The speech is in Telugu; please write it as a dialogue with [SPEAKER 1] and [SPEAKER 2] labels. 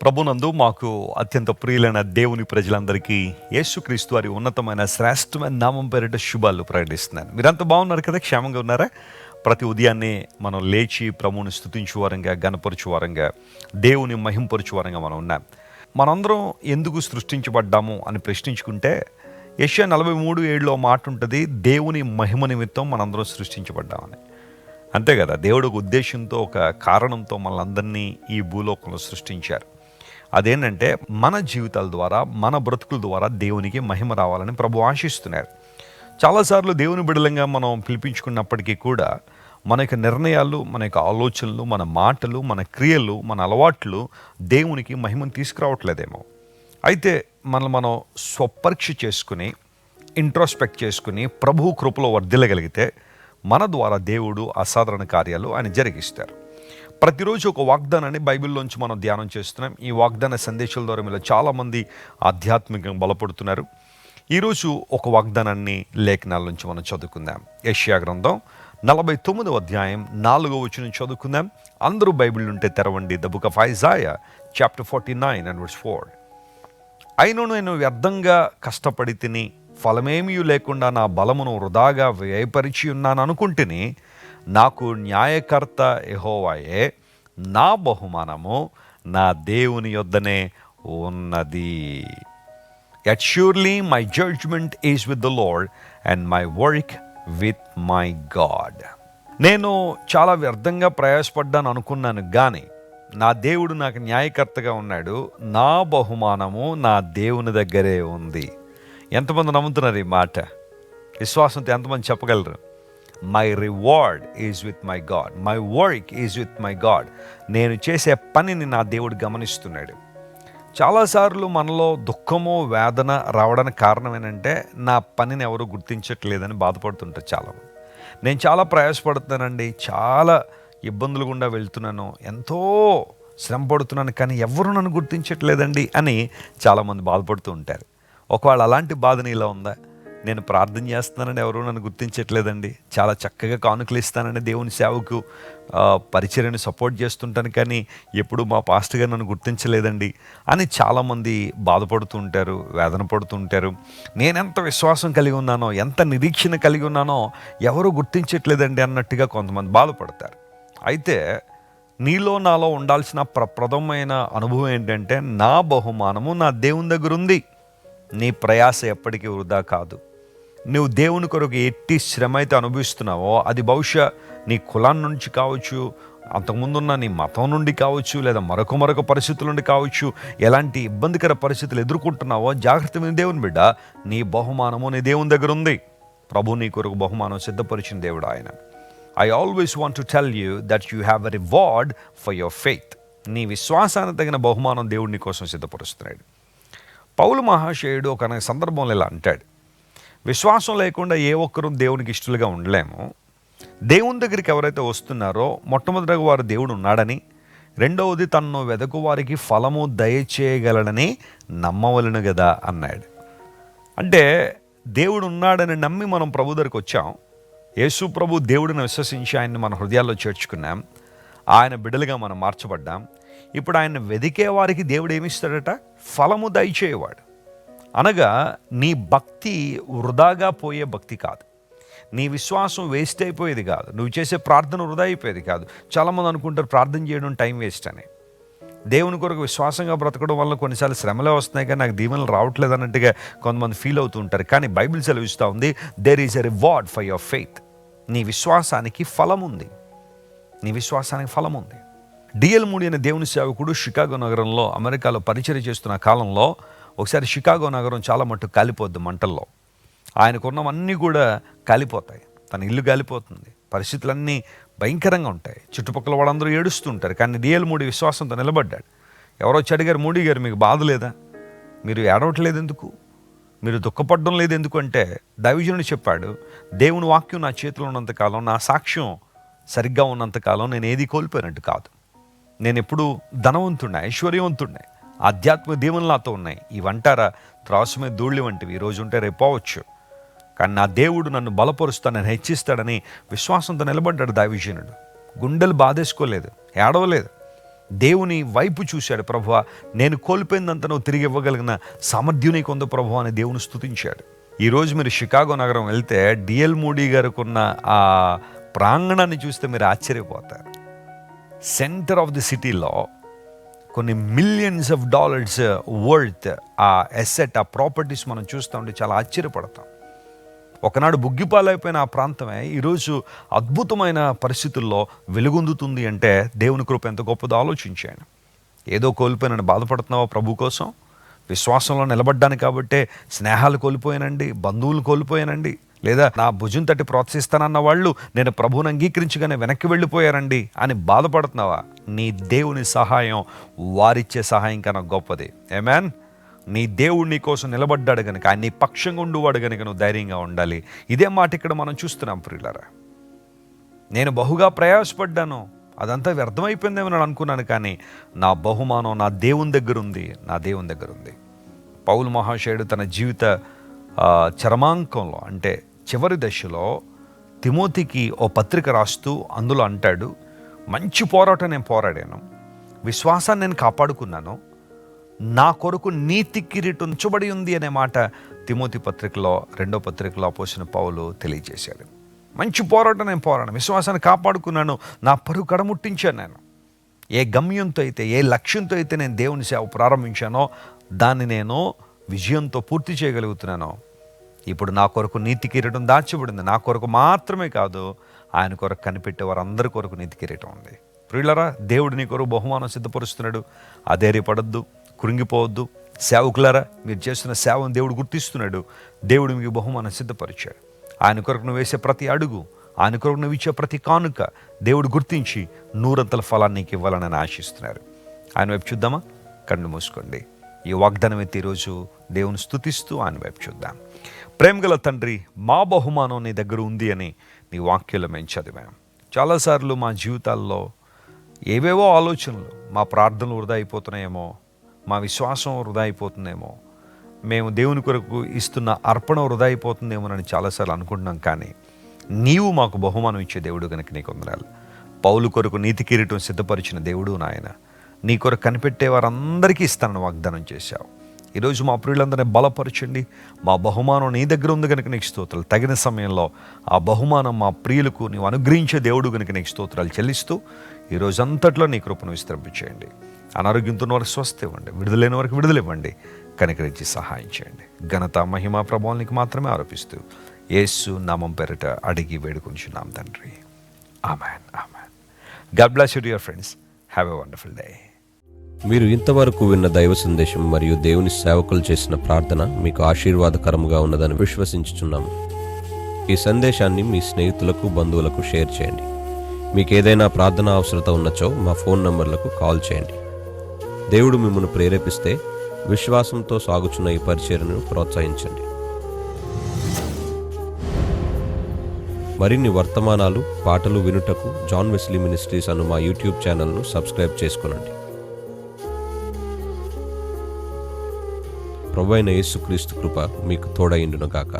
[SPEAKER 1] ప్రభునందు మాకు అత్యంత ప్రియులైన దేవుని ప్రజలందరికీ యేసుక్రీస్తు వారి ఉన్నతమైన శ్రేష్టమైన నామం పేరిట శుభాలు ప్రకటిస్తున్నాను. మీరంతా బాగున్నారు కదా, క్షేమంగా ఉన్నారా? ప్రతి ఉదయాన్నే మనం లేచి ప్రభువుని స్తుతించు వారంగా, గణపరచు వారంగా, దేవుని మహింపరచు వారంగా మనం ఉన్నాం. మనందరం ఎందుకు సృష్టించబడ్డాము అని ప్రశ్నించుకుంటే యెషయా 43:7లో మాట ఉంటుంది, దేవుని మహిమ నిమిత్తం మనందరం సృష్టించబడ్డామని. అంతే కదా, దేవుడు ఒక ఉద్దేశంతో, ఒక కారణంతో మనల్ని ఈ భూలోకంలో సృష్టించారు. అదేంటంటే మన జీవితాల ద్వారా, మన బ్రతుకుల ద్వారా దేవునికి మహిమ రావాలని ప్రభు ఆశిస్తున్నారు. చాలాసార్లు దేవుని బిడలంగా మనం పిలిపించుకున్నప్పటికీ కూడా మన యొక్క నిర్ణయాలు, మన యొక్క ఆలోచనలు, మన మాటలు, మన క్రియలు, మన అలవాట్లు దేవునికి మహిమను తీసుకురావట్లేదేమో. అయితే మనం స్వపరీక్ష చేసుకుని, ఇంట్రోస్పెక్ట్ చేసుకుని ప్రభు కృపలో వర్ధిల్లగలిగితే మన ద్వారా దేవుడు అసాధారణ కార్యాలు ఆయన జరిగిస్తారు. ప్రతిరోజు ఒక వాగ్దానాన్ని బైబిల్లోంచి మనం ధ్యానం చేస్తున్నాం. ఈ వాగ్దాన సందేశాల ద్వారా మీలో చాలామంది ఆధ్యాత్మికంగా బలపడుతున్నారు. ఈరోజు ఒక వాగ్దానాన్ని లేఖనాల నుంచి మనం చదువుకుందాం. యెషయా గ్రంథం 49వ అధ్యాయం 4వ వచనం చదువుకుందాం. అందరూ బైబిల్ ఉంటే తెరవండి. The book of Isaiah chapter 49 and verse 4. అయినను నేను వ్యర్థంగా కష్టపడి తిని ఫలమేమీ లేకుండా నా బలమును వృధాగా వ్యయపరిచి ఉన్నాను అనుకుంటుని, నాకు న్యాయకర్త యెహోవాయే, నా బహుమానము నా దేవుని యొద్దనే ఉన్నది. Yet surely my judgment is with the Lord and my work with my God. నేను చాలా వ్యర్థంగా ప్రయాసపడ్డాను అనుకున్నాను, కానీ నా దేవుడు నాకు న్యాయకర్తగా ఉన్నాడు. నా బహుమానము నా దేవుని దగ్గరే ఉంది. ఎంతమంది నమ్ముతున్నారు ఈ మాట? విశ్వాసంతో ఎంతమంది చెప్పగలరు? My reward is with my God, my work is with my God. నేను చేసే పనిని నా దేవుడు గమనిస్తున్నాడు. చాలాసార్లు మనలో దుఃఖము, వేదన రావడానికి కారణం ఏంటంటే నా పనిని ఎవరు గుర్తించట్లేదని బాధపడుతుంటారు చాలామంది. నేను చాలా ప్రయాసపడుతున్నానండి, చాలా ఇబ్బందులు గుండా వెళ్తున్నాను, ఎంతో శ్రమ పడుతున్నాను, కానీ ఎవరు నన్ను గుర్తించట్లేదండి అని చాలామంది బాధపడుతూ ఉంటారు. ఒకవేళ అలాంటి బాధ నీలో ఉందా? నేను ప్రార్థన చేస్తున్నానని ఎవరు నన్ను గుర్తించట్లేదండి, చాలా చక్కగా కానుకలు ఇస్తానని దేవుని సేవకు పరిచర్యను సపోర్ట్ చేస్తుంటాను, కానీ ఎప్పుడు మా పాస్టర్ గారు నన్ను గుర్తించలేదండి అని చాలామంది బాధపడుతూ ఉంటారు, వేదన పడుతూ ఉంటారు. నేనెంత విశ్వాసం కలిగి ఉన్నానో, ఎంత నిరీక్షణ కలిగి ఉన్నానో ఎవరు గుర్తించట్లేదండి అన్నట్టుగా కొంతమంది బాధపడతారు. అయితే నీలో నాలో ఉండాల్సిన ప్రప్రథమైన అనుభవం ఏంటంటే, నా బహుమానము నా దేవుని దగ్గర ఉంది. నీ ప్రయాస ఎప్పటికీ వృధా కాదు. నువ్వు దేవుని కొరకు ఎట్టి శ్రమ అయితే అనుభవిస్తున్నావో అది బహుశా నీ కులాన్ని నుంచి కావచ్చు, అంతకుముందున్న నీ మతం నుండి కావచ్చు, లేదా మరొక పరిస్థితుల నుండి కావచ్చు. ఎలాంటి ఇబ్బందికర పరిస్థితులు ఎదుర్కొంటున్నావో జాగ్రత్త మీద దేవుని బిడ్డ, నీ బహుమానము నీ దేవుని దగ్గర ఉంది. ప్రభు నీ కొరకు బహుమానం సిద్ధపరిచిన దేవుడు ఆయన. I always want to tell you that you have a reward for your faith. నీ విశ్వాసానికి తగిన బహుమానం దేవుడు నీ కోసం సిద్ధపరుస్తున్నాడు. పౌలు మహాశయుడు ఒక సందర్భంలో ఇలా అంటాడు, విశ్వాసం లేకుండా ఏ ఒక్కరూ దేవునికి ఇష్టలుగా ఉండలేము. దేవుని దగ్గరికి ఎవరైతే వస్తున్నారో మొట్టమొదటిగా వారు దేవుడు ఉన్నాడని, రెండవది తనను వెదకు వారికి ఫలము దయచేయగలడని నమ్మవలను కదా అన్నాడు. అంటే దేవుడు ఉన్నాడని నమ్మి మనం ప్రభు దగ్గరికి వచ్చాం. యేసు ప్రభు దేవుడిని విశ్వసించి ఆయన్ని మన హృదయాల్లో చేర్చుకున్నాం. ఆయన బిడ్డలుగా మనం మార్చబడ్డాం. ఇప్పుడు ఆయన వెదికే వారికి దేవుడు ఏమిస్తాడట? ఫలము దయచేయవాడు. అనగా నీ భక్తి వృధాగా పోయే భక్తి కాదు, నీ విశ్వాసం వేస్ట్ అయిపోయేది కాదు, నువ్వు చేసే ప్రార్థన వృధా అయిపోయేది కాదు. చాలామంది అనుకుంటారు ప్రార్థన చేయడం టైం వేస్ట్ అని. దేవుని కొరకు విశ్వాసంగా బ్రతకడం వల్ల కొన్నిసార్లు శ్రమలే వస్తున్నాయి, కానీ నాకు దీవెనలు రావట్లేదు అన్నట్టుగా కొంతమంది ఫీల్ అవుతూ ఉంటారు. కానీ బైబిల్ సెలవిస్తూ ఉంది, there is a reward for your faith. నీ విశ్వాసానికి ఫలం ఉంది, నీ విశ్వాసానికి ఫలం ఉంది. డిఎల్ మూడీ అనే దేవుని సేవకుడు షికాగో నగరంలో అమెరికాలో పరిచర్య చేస్తున్న కాలంలో ఒకసారి షికాగో నగరం చాలా మట్టుకు కాలిపోద్ది మంటల్లో. ఆయనకున్నవన్నీ కూడా కాలిపోతాయి, తన ఇల్లు కాలిపోతుంది, పరిస్థితులన్నీ భయంకరంగా ఉంటాయి. చుట్టుపక్కల వాళ్ళందరూ ఏడుస్తుంటారు. కానీ డిఎల్ మూడీ విశ్వాసంతో నిలబడ్డాడు. ఎవరో వచ్చి అడిగారు, మూడీ గారు మీకు బాధ లేదా? మీరు ఏడవట్లేదు ఎందుకు? మీరు దుఃఖపడడం లేదు ఎందుకు అంటే, దైవజనుడు చెప్పాడు, దేవుని వాక్యం నా చేతిలో ఉన్నంతకాలం, నా సాక్ష్యం సరిగ్గా ఉన్నంతకాలం నేను ఏది కోల్పోయినట్టు కాదు. నేను ఎప్పుడు ధనవంతుడిని, ఐశ్వర్యవంతుడిని, ఆధ్యాత్మిక దీవెనలు నాతో ఉన్నాయి. ఇవంటారా త్రాసు మీద ధూళి వంటివి, ఈరోజు ఉంటే రేపు పోవచ్చు, కానీ నా దేవుడు నన్ను బలపరుస్తాను, నన్ను హెచ్చిస్తాడని విశ్వాసంతో నిలబడ్డాడు దైవజనుడు. గుండెలు బాధేసుకోలేదు, ఏడవలేదు. దేవుని వైపు చూశాడు. ప్రభువా, నేను కోల్పోయిందంత నువ్వు తిరిగి ఇవ్వగలిగిన సామర్థ్యం నీకు ఉంది ప్రభువా అని దేవుని స్తుతించాడు. ఈరోజు మీరు షికాగో నగరం వెళ్తే డిఎల్ మూడీ గారికి ఉన్న ఆ ప్రాంగణాన్ని చూస్తే మీరు ఆశ్చర్యపోతారు. సెంటర్ ఆఫ్ ది సిటీలో కొన్ని మిలియన్స్ ఆఫ్ డాలర్స్ వర్త్ ఆ ఎసెట్, ఆ ప్రాపర్టీస్ మనం చూస్తూ ఉంటే చాలా ఆశ్చర్యపడతాం. ఒకనాడు బుగ్గిపాలైపోయిన ఆ ప్రాంతమే ఈరోజు అద్భుతమైన పరిస్థితుల్లో వెలుగొందుతుంది అంటే దేవుని కృప ఎంత గొప్పదో ఆలోచించాను. ఏదో కోల్పోయినని బాధపడుతున్నావా ప్రభు కోసం? విశ్వాసంలో నిలబడ్డాను కాబట్టే స్నేహాలు కోల్పోయానండి, బంధువులు కోల్పోయానండి, లేదా నా భుజం తట్టి ప్రోత్సహిస్తానన్న వాళ్ళు నేను ప్రభువుని అంగీకరించగానే వెనక్కి వెళ్ళిపోయారండి అని బాధపడుతున్నావా? నీ దేవుని సహాయం వారిచ్చే సహాయం కన్నా గొప్పది. ఆమేన్. నీ దేవుడు నీ కోసం నిలబడ్డాడు కనుక, ఆయన నీ పక్షంగా ఉండువాడు కనుక నువ్వు ధైర్యంగా ఉండాలి. ఇదే మాట ఇక్కడ మనం చూస్తున్నాం ప్రియులారా. నేను బహుగా ప్రయాసపడ్డాను, అదంతా వ్యర్థమైపోయిందేమో అని అనుకున్నాను, కానీ నా బహుమానం నా దేవుని దగ్గర ఉంది, నా దేవుని దగ్గర ఉంది. పౌలు మహాశయుడు తన జీవిత చరమాంకంలో అంటే చివరి దశలో తిమోతికి ఓ పత్రిక రాస్తూ అందులో అంటాడు, మంచి పోరాటం నేను పోరాడాను, విశ్వాసాన్ని నేను కాపాడుకున్నాను, నా కొరకు నీతి కిరీటం ఉంచబడి ఉంది అనే మాట తిమోతి పత్రికలో 2వ పత్రికలో అపోస్తలుడైన పౌలు తెలియజేశాడు. మంచి పోరాటం నేను పోరాడాను, విశ్వాసాన్ని కాపాడుకున్నాను, నా పరుగు కడముట్టించాను. నేను ఏ గమ్యంతో అయితే, ఏ లక్ష్యంతో అయితే నేను దేవుని సేవ ప్రారంభించానో దాన్ని నేను విజయంతో పూర్తి చేయగలుగుతున్నాను. ఇప్పుడు నా కొరకు నీతి కిరీటం దాచబడింది. నా కొరకు మాత్రమే కాదు, ఆయన కొరకు కనిపెట్టే వారందరి కొరకు నీతి కిరీటం ఉంది. ప్రియులారా, దేవుడు నీ కొరకు బహుమానం సిద్ధపరుస్తున్నాడు. అధైర్యపడొద్దు, కృంగిపోవద్దు. సేవకులారా, మీరు చేస్తున్న సేవను దేవుడు గుర్తిస్తున్నాడు. దేవుడు మీకు బహుమానం సిద్ధపరిచాడు. ఆయన కొరకు నువ్వు వేసే ప్రతి అడుగు, ఆయన కొరకు నువ్వు ఇచ్చే ప్రతి కానుక దేవుడు గుర్తించి 100 ఫలాన్ని నీకు ఇవ్వాలని ఆశిస్తున్నారు. ఆయన వైపు చూద్దామా? కళ్ళు మూసుకోండి. ఈ వాగ్దానం ఎత్తి ఈరోజు దేవుని స్తుతిస్తూ ఆయన వైపు చూద్దాం. ప్రేమగల తండ్రి, మా బహుమానం నీ దగ్గర ఉంది అని నీ వాక్యంలో మేము చదివాం. చాలాసార్లు మా జీవితాల్లో ఏవేవో ఆలోచనలు, మా ప్రార్థనలు వృధా అయిపోతున్నాయేమో, మా విశ్వాసం వృధా అయిపోతుందేమో, మేము దేవుని కొరకు ఇస్తున్న అర్పణ వృధా అయిపోతుందేమోనని చాలాసార్లు అనుకుంటున్నాం. కానీ నీవు మాకు బహుమానం ఇచ్చే దేవుడు కనుక నీకు వందనాలు. పౌలు కొరకు నీతి కిరీటం సిద్ధపరిచిన దేవుడు నాయన, నీ కొరకు కనిపెట్టే వారందరికీ ఇస్తానని వాగ్దానం చేశావు. ఈరోజు మా ప్రియులందరినీ బలపరచండి. మా బహుమానం నీ దగ్గర ఉంది కనుక నీకు స్తోత్రాలు. తగిన సమయంలో ఆ బహుమానం మా ప్రియులకు నీవు అనుగ్రహించే దేవుడు కనుక నీకు స్తోత్రాలు చెల్లిస్తూ ఈ రోజంతట్లో నీ కృపను విస్తరింపచేయండి. అనారోగ్యంతో వారికి స్వస్థ ఇవ్వండి, విడుదలైన వారికి విడుదల ఇవ్వండి, కనికరించి సహాయం చేయండి. ఘనత మహిమ ప్రభావానికి మాత్రమే ఆరోపిస్తూ యేసు నామం పేరిట అడిగి వేడుకొంచున్నాం తండ్రి. Amen, amen. God bless you dear friends. Have a wonderful day.
[SPEAKER 2] మీరు ఇంతవరకు విన్న దైవ సందేశం మరియు దేవుని సేవకులు చేసిన ప్రార్థన మీకు ఆశీర్వాదకరముగా ఉన్నదని విశ్వసించుచున్నాము. ఈ సందేశాన్ని మీ స్నేహితులకు, బంధువులకు షేర్ చేయండి. మీకు ఏదైనా ప్రార్థన అవసరత ఉన్నచో మా ఫోన్ నంబర్లకు కాల్ చేయండి. దేవుడు మిమ్మల్ని ప్రేరేపిస్తే విశ్వాసంతో సాగుచున్న ఈ పరిచర్యను ప్రోత్సహించండి. మరిన్ని వర్తమానాలు, పాటలు వినుటకు జాన్ వెస్లీ మినిస్ట్రీస్ అను మా యూట్యూబ్ ఛానల్ను సబ్స్క్రైబ్ చేసుకొనండి. ప్రభువైన యేసుక్రీస్తు కృప మీకు తోడైండును గాక.